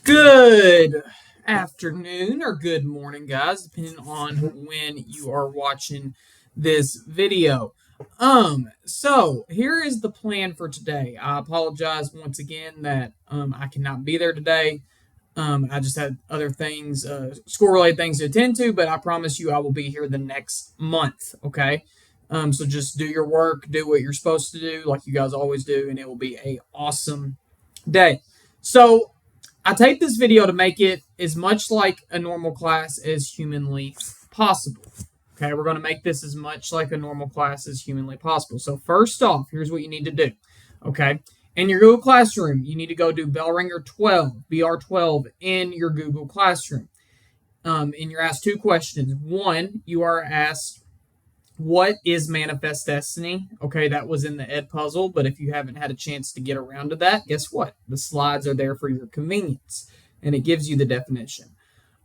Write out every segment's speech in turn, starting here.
Good afternoon or good morning, guys, depending on when you are watching this video. So here is the plan for today. I apologize once again that I cannot be there today. I just had other things, school-related things to attend to, but I promise you I will be here the next month, okay? So just do your work, do what you're supposed to do, like you guys always do, and it will be a awesome day. So I take this video to make it as much like a normal class as humanly possible. Okay, we're going to make this as much like a normal class as humanly possible. So first off, here's what you need to do. Okay, in your Google Classroom, you need to go do bell ringer 12, BR12 in your Google Classroom. And you're asked two questions. One, you are asked, what is manifest destiny? Okay, that was in the Ed puzzle, but if you haven't had a chance to get around to that, guess what? The slides are there for your convenience, and it gives you the definition.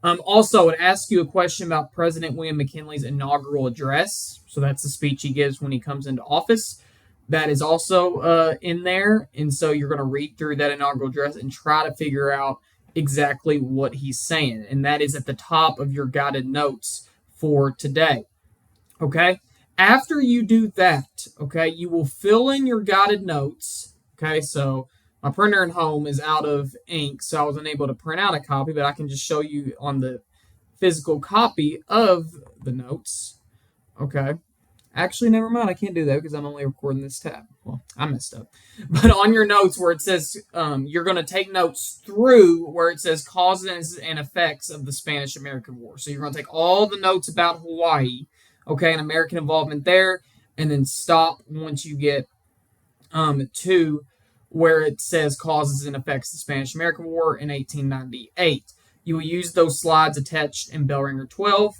Also, it asks you a question about President William McKinley's inaugural address. So that's the speech he gives when he comes into office. That is also in there, and so you're going to read through that inaugural address and try to figure out exactly what he's saying, and that is at the top of your guided notes for today. Okay, after you do that, okay, you will fill in your guided notes. Okay, so my printer at home is out of ink, so I was unable to print out a copy, but I can just show you on the physical copy of the notes. Okay, actually, never mind, I can't do that because I'm only recording this tab. Well, I messed up. But on your notes where it says you're going to take notes through where it says causes and effects of the Spanish-American War. So you're going to take all the notes about Hawaii, okay, and American involvement there, and then stop once you get to where it says causes and effects of the Spanish-American War in 1898. You will use those slides attached in bell ringer 12.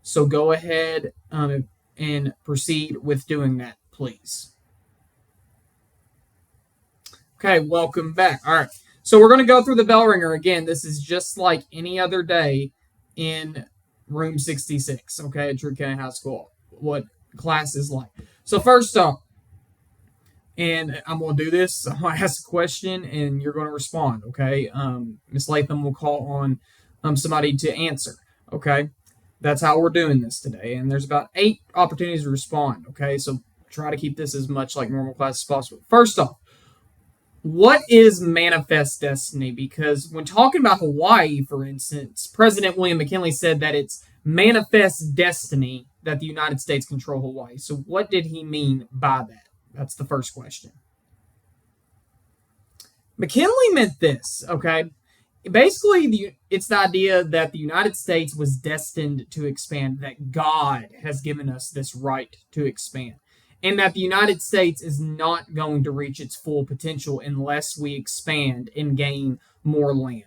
So go ahead and proceed with doing that, please. Okay, welcome back. All right, so we're going to go through the bell ringer again. This is just like any other day in room 66, okay, at Trigg County High School, what class is like. So first off, and I'm going to do this, I'm going to ask a question, and you're going to respond, okay? Miss Latham will call on somebody to answer, okay? That's how we're doing this today, and there's about 8 opportunities to respond, okay? So try to keep this as much like normal class as possible. First off, what is manifest destiny? Because when talking about Hawaii, for instance, President William McKinley said that it's manifest destiny that the United States control Hawaii. So what did he mean by that? That's the first question. McKinley meant this, okay? Basically, it's the idea that the United States was destined to expand, that God has given us this right to expand, and that the United States is not going to reach its full potential unless we expand and gain more land.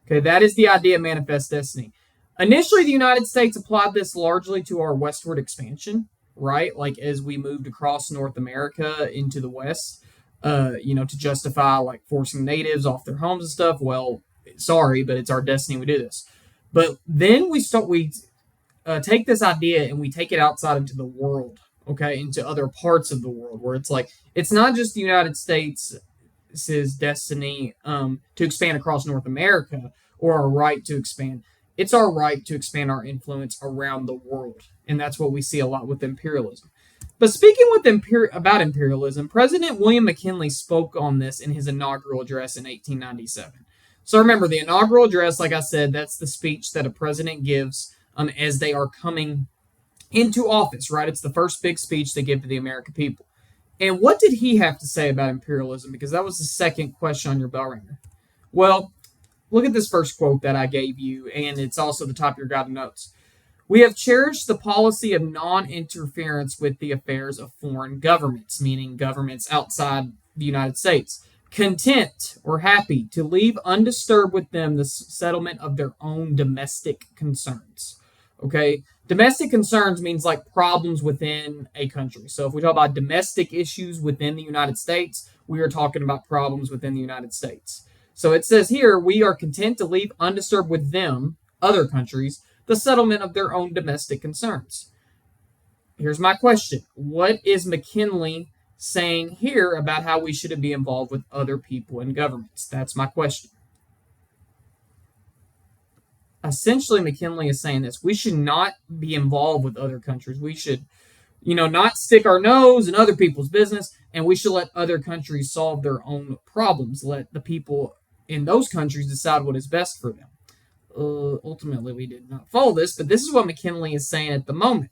Okay, that is the idea of manifest destiny. Initially, the United States applied this largely to our westward expansion, right? Like as we moved across North America into the West, to justify like forcing natives off their homes and stuff. Well, sorry, but it's our destiny we do this. But then we take this idea and we take it outside into the world, okay, into other parts of the world where it's like it's not just the United States' destiny to expand across North America or our right to expand. It's our right to expand our influence around the world, and that's what we see a lot with imperialism. But speaking about imperialism, President William McKinley spoke on this in his inaugural address in 1897. So remember, the inaugural address, like I said, that's the speech that a president gives as they are coming into office, right? It's the first big speech they give to the American people. And what did he have to say about imperialism? Because that was the second question on your bell ringer. Well, look at this first quote that I gave you, and it's also the top of your guided notes. We have cherished the policy of non-interference with the affairs of foreign governments, meaning governments outside the United States, content or happy to leave undisturbed with them the settlement of their own domestic concerns. Okay, domestic concerns means like problems within a country. So if we talk about domestic issues within the United States, we are talking about problems within the United States. So it says here, we are content to leave undisturbed with them, other countries, the settlement of their own domestic concerns. Here's my question. What is McKinley saying here about how we should be involved with other people and governments? That's my question. essentially McKinley is saying this: we should not be involved with other countries. We should, not stick our nose in other people's business, and we should let other countries solve their own problems. Let the people in those countries decide what is best for them. Ultimately, we did not follow this, but this is what McKinley is saying at the moment.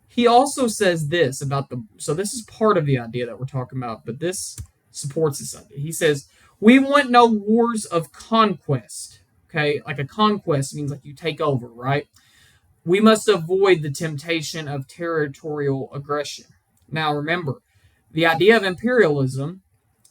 He also says this about so this is part of the idea that we're talking about, but this supports this idea. He says, we want no wars of conquest. Okay, like a conquest means like you take over, right? We must avoid the temptation of territorial aggression. Now, remember, the idea of imperialism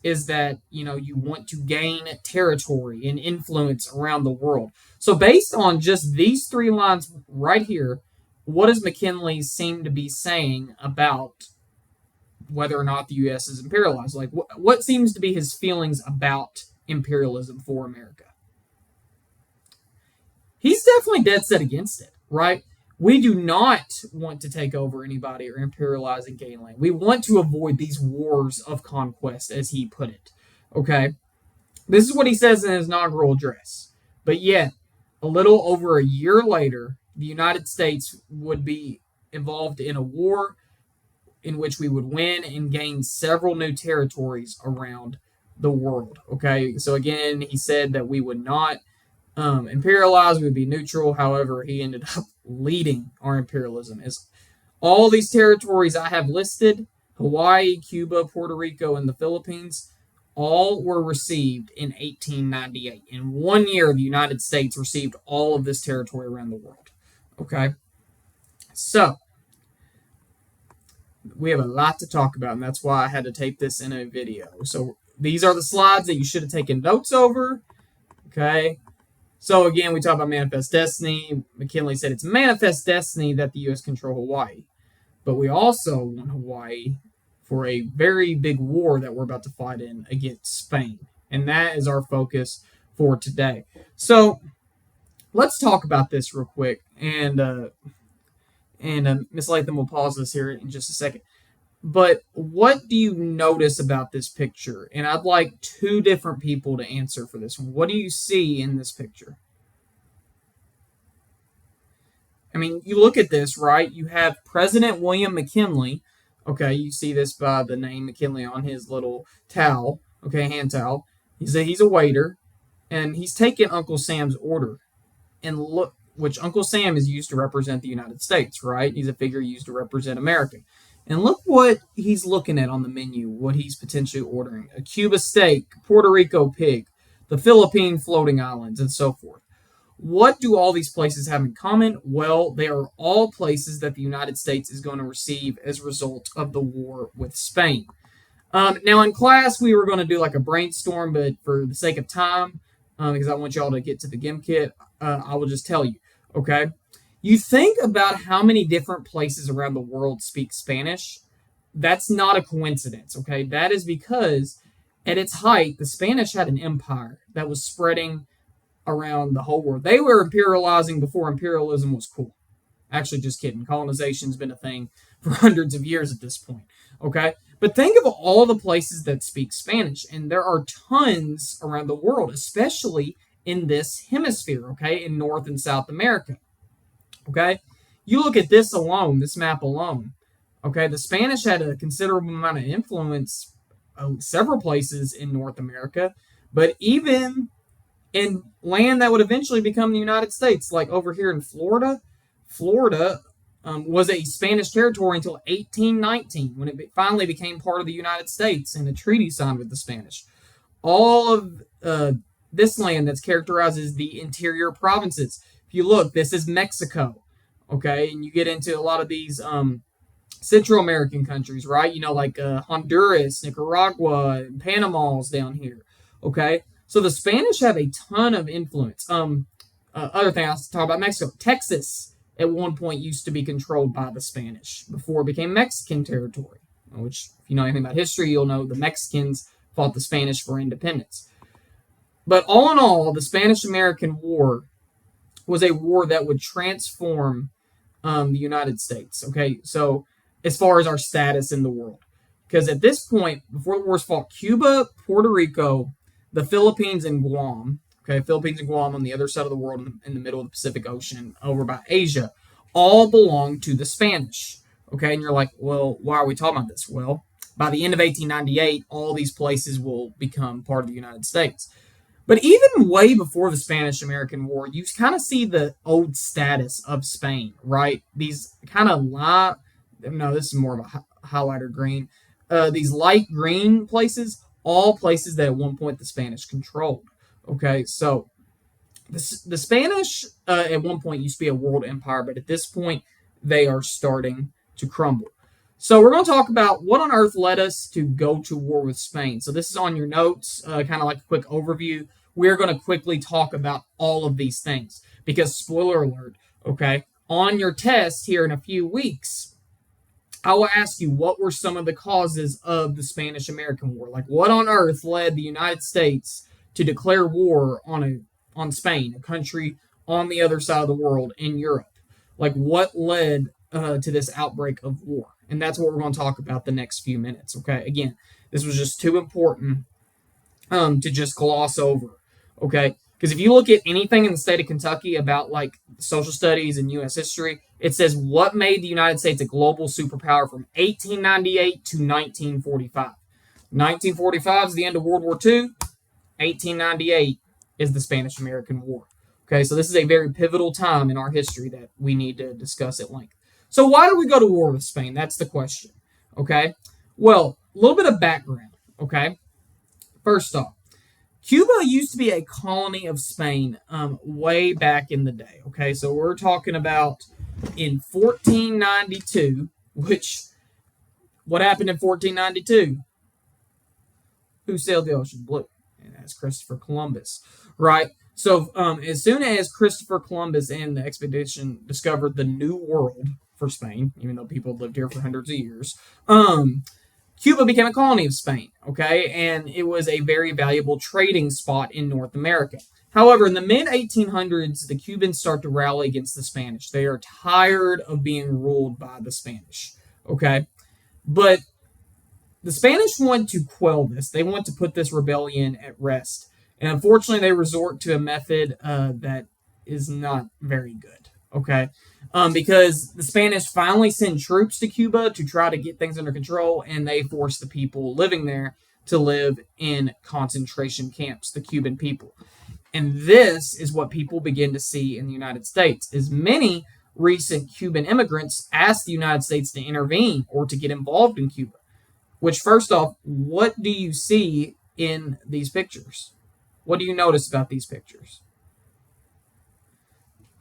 is that, you want to gain territory and influence around the world. So based on just these 3 lines right here, what does McKinley seem to be saying about whether or not the U.S. is imperialized? Like, what seems to be his feelings about imperialism for America? He's definitely dead set against it, right? We do not want to take over anybody or imperialize and gain land. We want to avoid these wars of conquest, as he put it. Okay? This is what he says in his inaugural address. But yet, a little over a year later, the United States would be involved in a war in which we would win and gain several new territories around the world. Okay? So again, he said that we would not imperialize, we would be neutral. However, he ended up leading our imperialism. As all these territories I have listed, Hawaii, Cuba, Puerto Rico, and the Philippines, all were received in 1898. In 1 year, the United States received all of this territory around the world. Okay? So, we have a lot to talk about, and that's why I had to tape this in a video. So, these are the slides that you should have taken notes over. Okay? So again, we talk about manifest destiny. McKinley said it's manifest destiny that the U.S. control Hawaii. But we also want Hawaii for a very big war that we're about to fight in against Spain. And that is our focus for today. So let's talk about this real quick. And Miss Latham will pause this here in just a second. But what do you notice about this picture? And I'd like 2 different people to answer for this one. What do you see in this picture? I mean, you look at this, right? You have President William McKinley. Okay, you see this by the name McKinley on his little towel. Okay, hand towel. He's a waiter. And he's taking Uncle Sam's order. And look, which Uncle Sam is used to represent the United States, right? He's a figure used to represent America. And look what he's looking at on the menu, what he's potentially ordering. A Cuba steak, Puerto Rico pig, the Philippine floating islands, and so forth. What do all these places have in common? Well, they are all places that the United States is going to receive as a result of the war with Spain. Now, in class, we were going to do like a brainstorm, but for the sake of time, because I want y'all to get to the GIM kit, I will just tell you, okay? You think about how many different places around the world speak Spanish. That's not a coincidence, okay? That is because at its height, the Spanish had an empire that was spreading around the whole world. They were imperializing before imperialism was cool. Actually, just kidding. Colonization's been a thing for hundreds of years at this point, okay? But think of all the places that speak Spanish, and there are tons around the world, especially in this hemisphere, okay, in North and South America. Okay, you look at this alone, this map alone. Okay, the Spanish had a considerable amount of influence several places in North America, but even in land that would eventually become the United States, like over here in Florida. Florida was a Spanish territory until 1819, when it finally became part of the United States and a treaty signed with the Spanish. All of this land that's characterized as the interior provinces. If you look, this is Mexico, okay? And you get into a lot of these Central American countries, right? You know, like Honduras, Nicaragua, and Panama's down here, okay? So the Spanish have a ton of influence. Other thing I was talking about Mexico. Texas, at one point, used to be controlled by the Spanish before it became Mexican territory, which, if you know anything about history, you'll know the Mexicans fought the Spanish for independence. But all in all, the Spanish-American War was a war that would transform the United States, okay? So as far as our status in the world. Because at this point, before the wars fought, Cuba, Puerto Rico, the Philippines, and Guam, Okay, Philippines and Guam on the other side of the world in the middle of the Pacific Ocean over by Asia, all belong to the Spanish. Okay, and you're like, well, why are we talking about this? Well, by the end of 1898, all these places will become part of the United States. But even way before the Spanish American War, you kind of see the old status of Spain, right? These kind of light, no, this is more of a highlighter green. These light green places, all places that at one point the Spanish controlled. Okay, so the Spanish at one point used to be a world empire, but at this point they are starting to crumble. So we're going to talk about what on earth led us to go to war with Spain. So this is on your notes, kind of like a quick overview. We're going to quickly talk about all of these things because, spoiler alert, okay, on your test here in a few weeks, I will ask you what were some of the causes of the Spanish-American War. Like, what on earth led the United States to declare war on Spain, a country on the other side of the world in Europe? Like, what led to this outbreak of war? And that's what we're going to talk about the next few minutes. Okay, again, this was just too important to just gloss over. Okay, because if you look at anything in the state of Kentucky about like social studies and U.S. history, it says what made the United States a global superpower from 1898 to 1945. 1945 is the end of World War II. 1898 is the Spanish-American War. Okay, so this is a very pivotal time in our history that we need to discuss at length. So why did we go to war with Spain? That's the question. Okay, well, a little bit of background. Okay, first off, Cuba used to be a colony of Spain way back in the day. Okay, so we're talking about in 1492, which, what happened in 1492? Who sailed the ocean blue? And that's Christopher Columbus, right? So as soon as Christopher Columbus and the expedition discovered the New World for Spain, even though people had lived here for hundreds of years, Cuba became a colony of Spain, okay? And it was a very valuable trading spot in North America. However, in the mid-1800s, the Cubans start to rally against the Spanish. They are tired of being ruled by the Spanish, okay? But the Spanish want to quell this. They want to put this rebellion at rest. And unfortunately, they resort to a method that is not very good, okay? Because the Spanish finally send troops to Cuba to try to get things under control, and they force the people living there to live in concentration camps, the Cuban people. And this is what people begin to see in the United States, is many recent Cuban immigrants ask the United States to intervene or to get involved in Cuba. Which, first off, what do you see in these pictures? What do you notice about these pictures?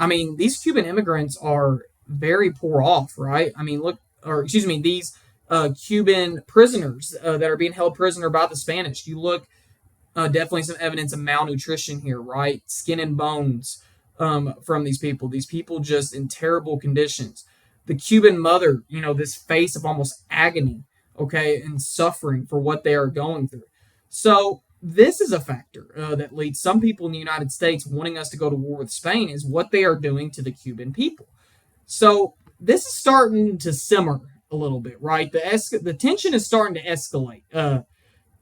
I mean, these Cuban immigrants are very poor off, right? I mean, look, or excuse me, these Cuban prisoners that are being held prisoner by the Spanish. You look, definitely some evidence of malnutrition here, right? Skin and bones from these people. These people just in terrible conditions. The Cuban mother, this face of almost agony, okay, and suffering for what they are going through. So this is a factor that leads some people in the United States wanting us to go to war with Spain is what they are doing to the Cuban people. So this is starting to simmer a little bit, right? The tension is starting to escalate.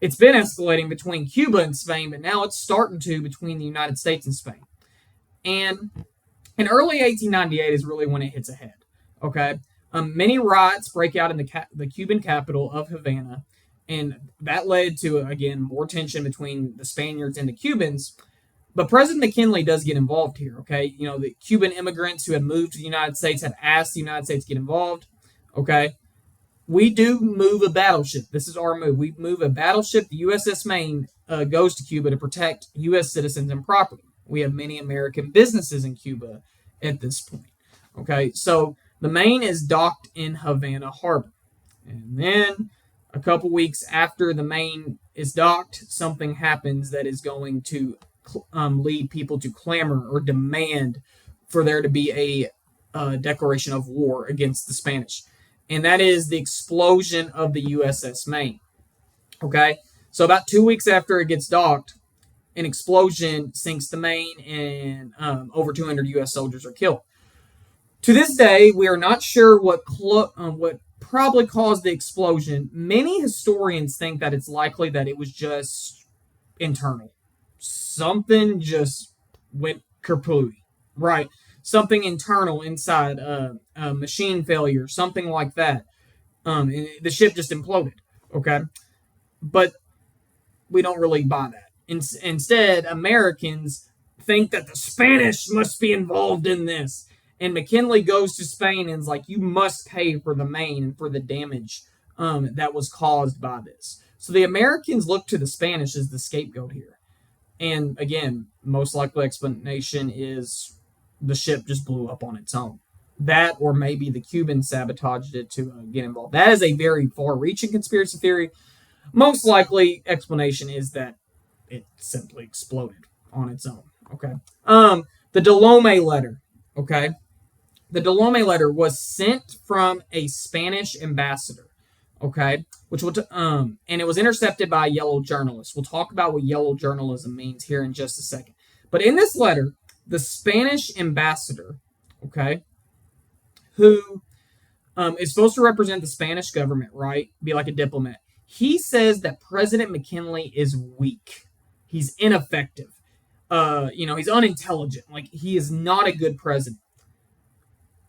It's been escalating between Cuba and Spain, but now it's starting to between the United States and Spain. And in early 1898 is really when it hits ahead, okay? Many riots break out in the Cuban capital of Havana, and that led to, again, more tension between the Spaniards and the Cubans. But President McKinley does get involved here, okay? The Cuban immigrants who had moved to the United States had asked the United States to get involved, okay? We do move a battleship. This is our move. We move a battleship. The USS Maine goes to Cuba to protect U.S. citizens and property. We have many American businesses in Cuba at this point, okay? So the Maine is docked in Havana Harbor. And then a couple weeks after the Maine is docked, something happens that is going to lead people to clamor or demand for there to be a declaration of war against the Spanish. And that is the explosion of the USS Maine. Okay? So about 2 weeks after it gets docked, an explosion sinks the Maine and over 200 U.S. soldiers are killed. To this day, we are not sure what probably caused the explosion. Many historians think that it's likely that it was just internal. something just went kerplooey, right? Something internal inside a machine failure, something like that. The ship just imploded. Okay, but we don't really buy that. Instead, Americans think that the Spanish must be involved in this. And McKinley goes to Spain and is like, you must pay for the Maine and for the damage that was caused by this. So the Americans look to the Spanish as the scapegoat here. And again, most likely explanation is the ship just blew up on its own. That, or maybe the Cubans sabotaged it to get involved. That is a very far-reaching conspiracy theory. Most likely explanation is that it simply exploded on its own. Okay. The Delome letter. Okay. The Delome letter was sent from a Spanish ambassador. Okay. And it was intercepted by a yellow journalist. We'll talk about what yellow journalism means here in just a second. But in this letter, the Spanish ambassador, okay, who is supposed to represent the Spanish government, right? Be like a diplomat. He says that President McKinley is weak. He's ineffective. He's unintelligent. Like, he is not a good president.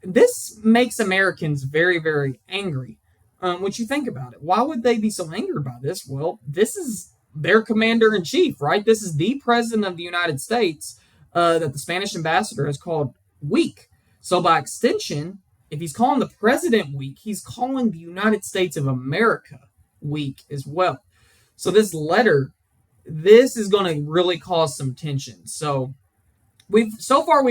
This makes Americans very, very angry. When you think about it, why would they be so angered by this? Well, this is their commander-in-chief, right? This is the president of the United States that the Spanish ambassador has called weak. So by extension, if he's calling the president weak, he's calling the United States of America weak as well. So this letter, this is going to really cause some tension. So we've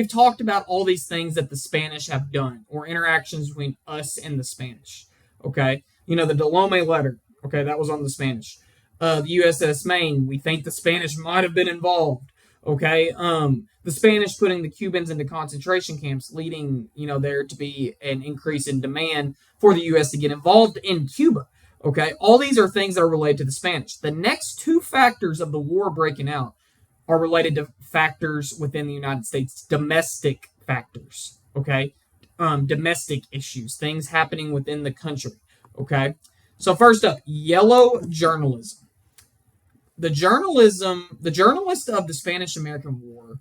talked about all these things that the Spanish have done, or interactions between us and the Spanish. Okay, the Delome letter. Okay, that was on the Spanish. The USS Maine. We think the Spanish might have been involved. Okay, the Spanish putting the Cubans into concentration camps, leading there to be an increase in demand for the U.S. to get involved in Cuba. Okay, all these are things that are related to the Spanish. The next two factors of the war breaking out are related to factors within the United States, domestic factors. Okay, domestic issues, things happening within the country. Okay, so first up, yellow journalism. The journalists of the Spanish-American War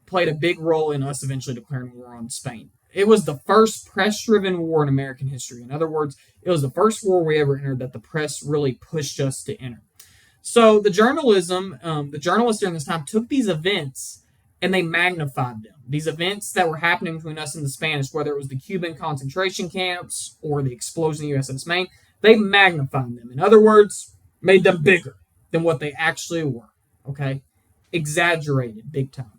played a big role in us eventually declaring war on Spain. It was the first press-driven war in American history. In other words, it was the first war we ever entered that the press really pushed us to enter. So the journalists during this time took these events and they magnified them. These events that were happening between us and the Spanish, whether it was the Cuban concentration camps or the explosion of the USS Maine, they magnified them. In other words, made them bigger than what they actually were. Okay? Exaggerated big time.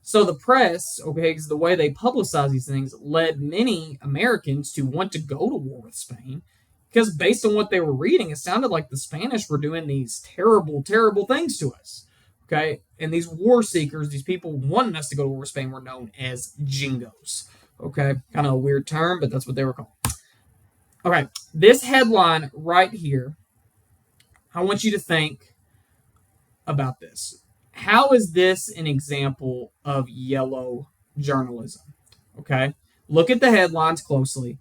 So the press, okay, is the way they publicize these things, led many Americans to want to go to war with Spain, because based on what they were reading, it sounded like the Spanish were doing these terrible, terrible things to us. Okay, and these war seekers, these people wanting us to go to war with Spain, were known as Jingos. Okay, kind of a weird term, but that's what they were called. Okay, this headline right here, I want you to think about this. How is this an example of yellow journalism? Okay, look at the headlines closely.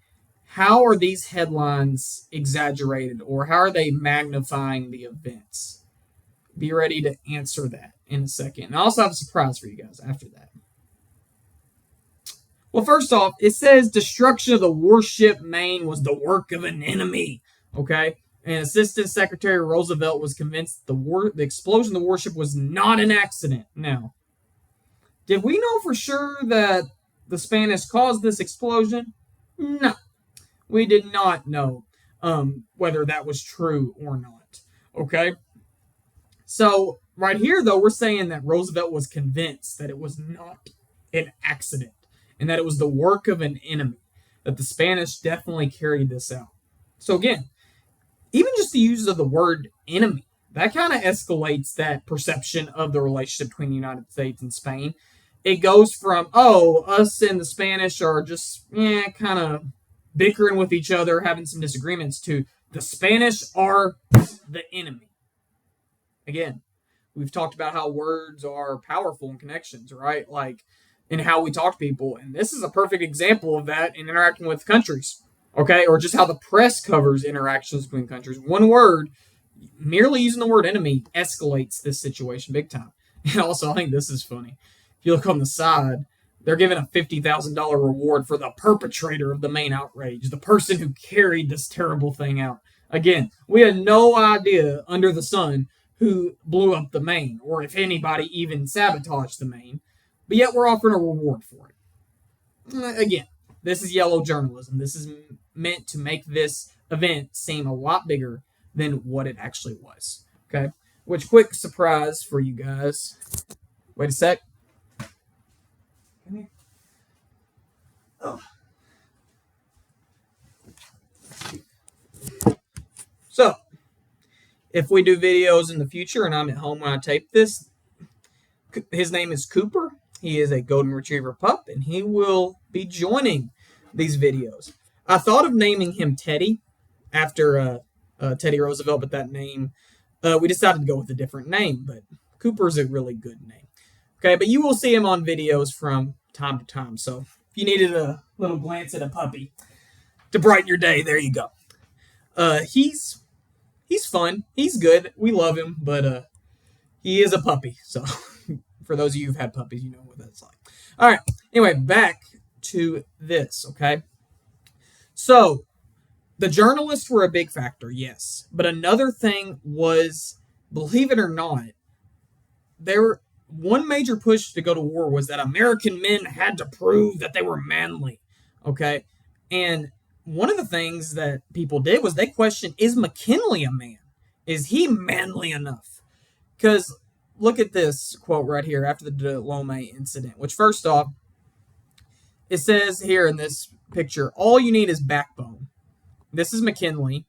How are these headlines exaggerated, or how are they magnifying the events? Be ready to answer that in a second. And I also have a surprise for you guys after that. Well, first off, it says destruction of the warship Maine was the work of an enemy. Okay? And Assistant Secretary Roosevelt was convinced the explosion of the warship was not an accident. Now, did we know for sure that the Spanish caused this explosion? No. We did not know whether that was true or not. Okay? So, right here, though, we're saying that Roosevelt was convinced that it was not an accident and that it was the work of an enemy, that the Spanish definitely carried this out. So, again, even just the use of the word enemy, that kind of escalates that perception of the relationship between the United States and Spain. It goes from, us and the Spanish are just, kind of bickering with each other, having some disagreements, to the Spanish are the enemy. Again, we've talked about how words are powerful in connections, right? Like, in how we talk to people. And this is a perfect example of that in interacting with countries, okay? Or just how the press covers interactions between countries. One word, merely using the word enemy, escalates this situation big time. And also, I think this is funny. If you look on the side, they're giving a $50,000 reward for the perpetrator of the main outrage, the person who carried this terrible thing out. Again, we had no idea under the sun who blew up the main, or if anybody even sabotaged the main, but yet we're offering a reward for it. Again, this is yellow journalism. This is meant to make this event seem a lot bigger than what it actually was. Okay? Which, quick surprise for you guys. Wait a sec. Oh. So, if we do videos in the future and I'm at home when I tape this, his name is Cooper. He is a golden retriever pup, and he will be joining these videos. I thought of naming him Teddy after Teddy Roosevelt, but that name, we decided to go with a different name, but Cooper's a really good name. Okay, but you will see him on videos from time to time. So if you needed a little glance at a puppy to brighten your day, there you go. He's fun. He's good. We love him, but he is a puppy. So for those of you who've had puppies, you know what that's like. All right. Anyway, back to this, okay? So the journalists were a big factor, yes. But another thing was, believe it or not, one major push to go to war was that American men had to prove that they were manly, okay? And one of the things that people did was they questioned, is McKinley a man? Is he manly enough? Because look at this quote right here after the Delomé incident, which first off, it says here in this picture, all you need is backbone. This is McKinley.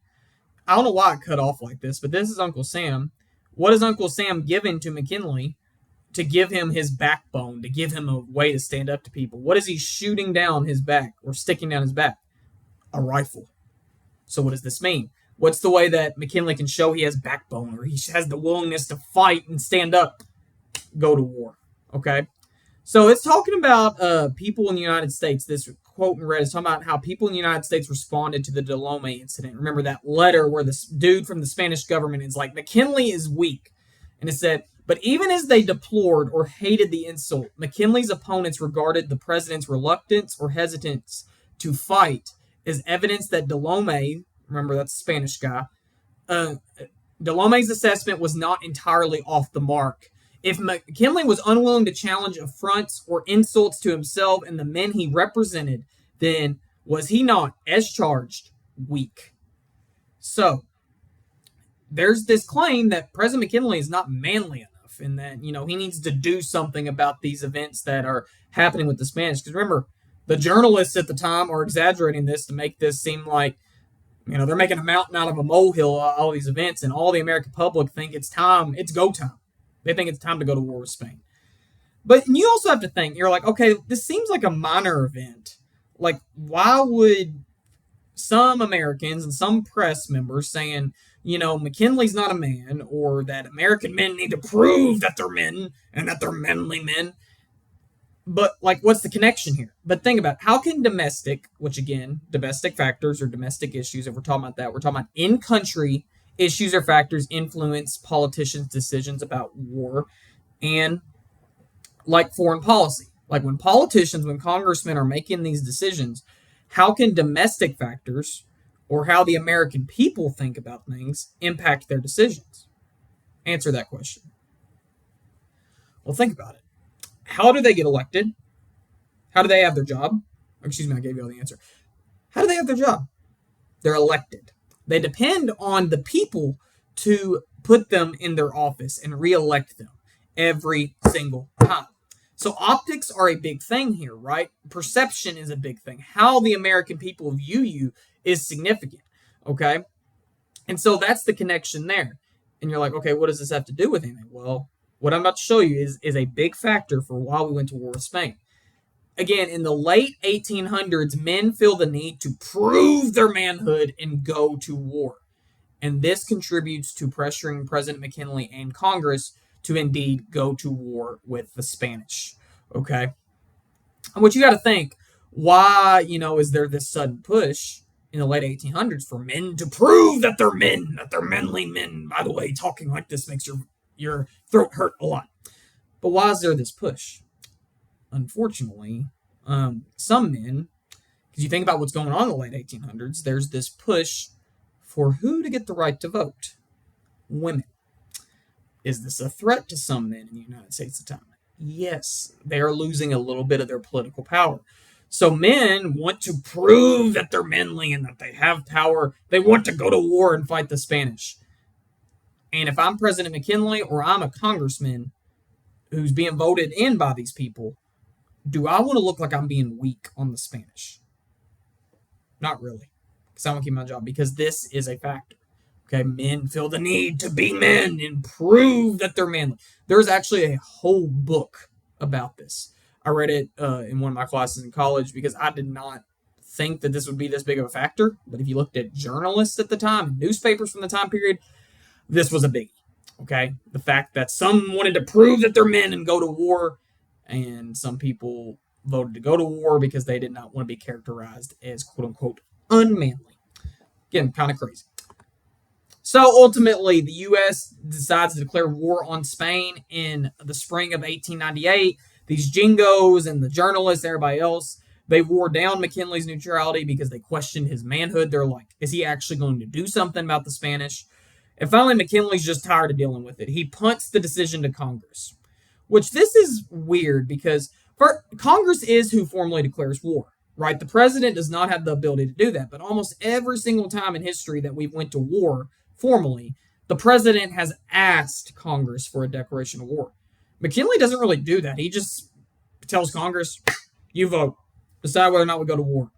I don't know why it cut off like this, but this is Uncle Sam. What is Uncle Sam giving to McKinley to give him his backbone, to give him a way to stand up to people? What is he shooting down his back or sticking down his back? A rifle. So what does this mean? What's the way that McKinley can show he has backbone or he has the willingness to fight and stand up? Go to war. Okay? So it's talking about people in the United States. This quote in red is talking about how people in the United States responded to the Delomé incident. Remember that letter where this dude from the Spanish government is like, McKinley is weak. And it said, but even as they deplored or hated the insult, McKinley's opponents regarded the president's reluctance or hesitance to fight as evidence that Delomé, remember that's a Spanish guy, Delomé's assessment was not entirely off the mark. If McKinley was unwilling to challenge affronts or insults to himself and the men he represented, then was he not, as charged, weak? So, there's this claim that President McKinley is not manly enough and that, he needs to do something about these events that are happening with the Spanish. Because remember, the journalists at the time are exaggerating this to make this seem like, they're making a mountain out of a molehill, all these events, and all the American public think it's go time. They think it's time to go to war with Spain. But you also have to think, you're like, okay, this seems like a minor event. Like, why would some Americans and some press members saying, McKinley's not a man, or that American men need to prove that they're men and that they're manly men. But, what's the connection here? But think about it. How can domestic factors or domestic issues, if we're talking about that, we're talking about in-country issues or factors influence politicians' decisions about war and, foreign policy. When congressmen are making these decisions, how can domestic factors or how the American people think about things impact their decisions? Answer that question. Well, think about it. How do they get elected? How do they have their job? Excuse me, I gave you all the answer. How do they have their job? They're elected. They depend on the people to put them in their office and re-elect them every single time. So optics are a big thing here, right? Perception is a big thing. How the American people view you is significant, okay? And so that's the connection there. And you're like, okay, what does this have to do with anything? Well, what I'm about to show you is a big factor for why we went to war with Spain. Again, in the late 1800s, men feel the need to prove their manhood and go to war. And this contributes to pressuring President McKinley and Congress to indeed go to war with the Spanish. Okay? And what you got to think, why, is there this sudden push in the late 1800s for men to prove that they're men, that they're manly men? By the way, talking like this makes your throat hurt a lot. But why is there this push? Unfortunately, some men, because you think about what's going on in the late 1800s, there's this push for who to get the right to vote? Women. Is this a threat to some men in the United States at the time? Yes, they are losing a little bit of their political power. So men want to prove that they're manly and that they have power. They want to go to war and fight the Spanish. And if I'm President McKinley or I'm a congressman who's being voted in by these people, do I want to look like I'm being weak on the Spanish? Not really. Because I want to keep my job. Because this is a factor. Okay, men feel the need to be men and prove that they're manly. There's actually a whole book about this. I read it in one of my classes in college because I did not think that this would be this big of a factor. But if you looked at journalists at the time, newspapers from the time period, this was a biggie. Okay, the fact that some wanted to prove that they're men and go to war, and some people voted to go to war because they did not want to be characterized as quote unquote unmanly. Again, kind of crazy. So ultimately, the U.S. decides to declare war on Spain in the spring of 1898. These jingos and the journalists, everybody else, they wore down McKinley's neutrality because they questioned his manhood. They're like, is he actually going to do something about the Spanish? And finally, McKinley's just tired of dealing with it. He punts the decision to Congress, which this is weird because Congress is who formally declares war, right? The president does not have the ability to do that. But almost every single time in history that we've went to war formally, the president has asked Congress for a declaration of war. McKinley doesn't really do that. He just tells Congress, you vote. Decide whether or not we go to war.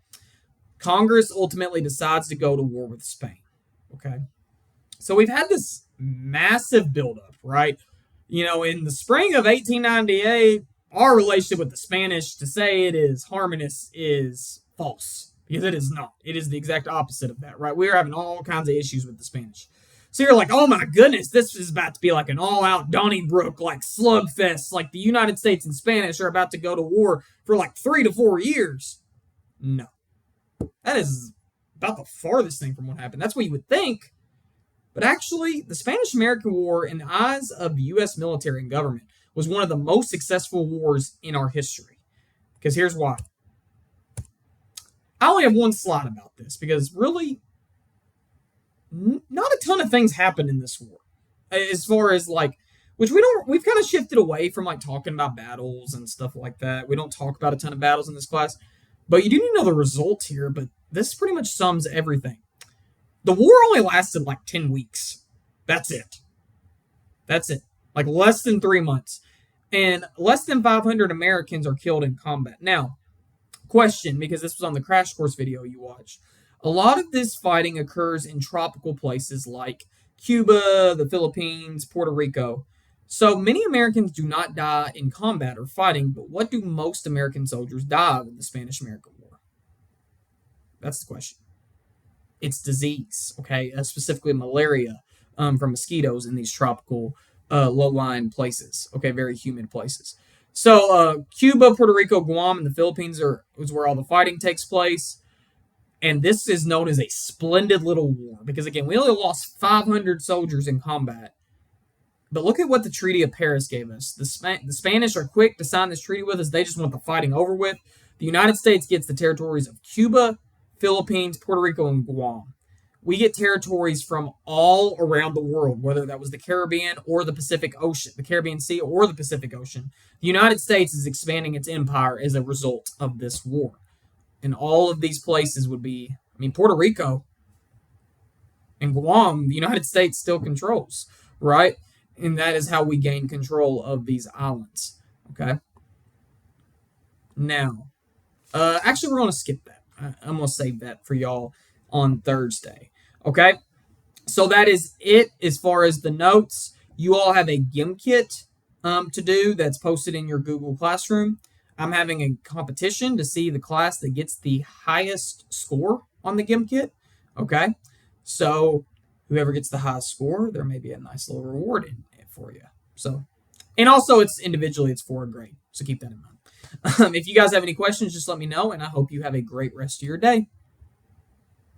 Congress ultimately decides to go to war with Spain. Okay? So we've had this massive buildup, right? You know, in the spring of 1898, our relationship with the Spanish, to say it is harmonious is false. Because it is not. It is the exact opposite of that, right? We're having all kinds of issues with the Spanish. So you're like, oh my goodness, this is about to be like an all-out Donnybrook, like slugfest. Like the United States and Spanish are about to go to war for like 3 to 4 years. No. That is about the farthest thing from what happened. That's what you would think. But actually, the Spanish-American War, in the eyes of the U.S. military and government, was one of the most successful wars in our history. Because here's why. I only have one slide about this, because really, not a ton of things happened in this war. As far as, like, we've kind of shifted away from, like, talking about battles and stuff like that. We don't talk about a ton of battles in this class. But you do need to know the results here, but this pretty much sums everything. The war only lasted like 10 weeks. That's it. Like less than 3 months. And less than 500 Americans are killed in combat. Now, question, because this was on the crash course video you watched. A lot of this fighting occurs in tropical places like Cuba, the Philippines, Puerto Rico. So many Americans do not die in combat or fighting, but what do most American soldiers die of in the Spanish-American War? That's the question. It's disease, okay? Specifically malaria from mosquitoes in these tropical low-lying places, okay? Very humid places. So Cuba, Puerto Rico, Guam, and the Philippines is where all the fighting takes place. And this is known as a splendid little war because, again, we only lost 500 soldiers in combat. But look at what the Treaty of Paris gave us. The Spanish are quick to sign this treaty with us. They just want the fighting over with. The United States gets the territories of Cuba, Philippines, Puerto Rico, and Guam. We get territories from all around the world, whether that was the Caribbean or the Pacific Ocean, the Caribbean Sea or the Pacific Ocean. The United States is expanding its empire as a result of this war. And all of these places would be, Puerto Rico and Guam, the United States still controls, right? And that is how we gain control of these islands, okay? Now, actually, we're going to skip that. I'm going to save that for y'all on Thursday. Okay? So that is it as far as the notes. You all have a GIM kit to do that's posted in your Google Classroom. I'm having a competition to see the class that gets the highest score on the GIM kit. Okay? So whoever gets the highest score, there may be a nice little reward in it for you. So, and also it's for a grade. So keep that in mind. If you guys have any questions, just let me know, and I hope you have a great rest of your day.